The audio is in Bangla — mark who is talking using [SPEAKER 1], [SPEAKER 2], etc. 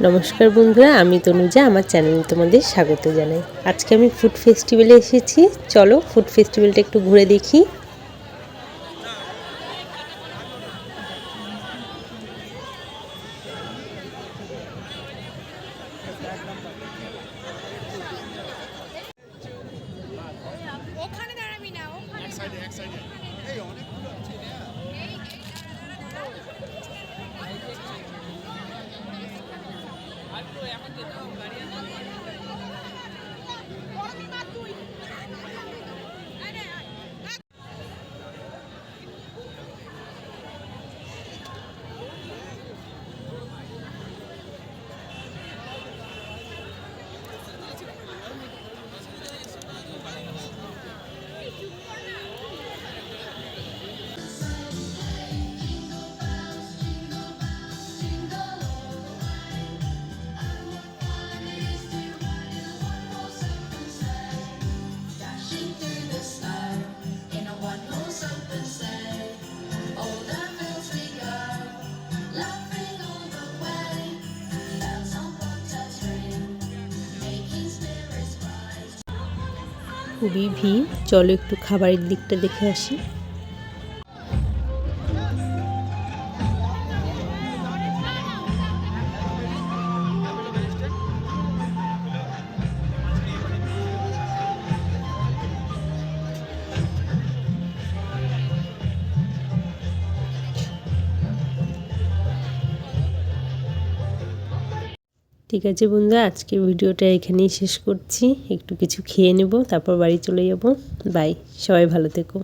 [SPEAKER 1] নমস্কার বন্ধুরা, আমি তনুজা, আমার চ্যানেলে তোমাদের স্বাগত জানাই। আজকে আমি ফুড ফেস্টিভ্যালে এসেছি। চলো ফুড ফেস্টিভ্যালটা একটু ঘুরে দেখি। খুবই ভিড়, চলো একটু খাবারের দিকটা দেখে আসি। ঠিক আছে বন্ধুরা, আজকের ভিডিওটা এখানেই শেষ করছি। একটু কিছু খেয়ে নেব, তারপর বাড়ি চলে যাব। বাই, সবাই ভালো থেকো।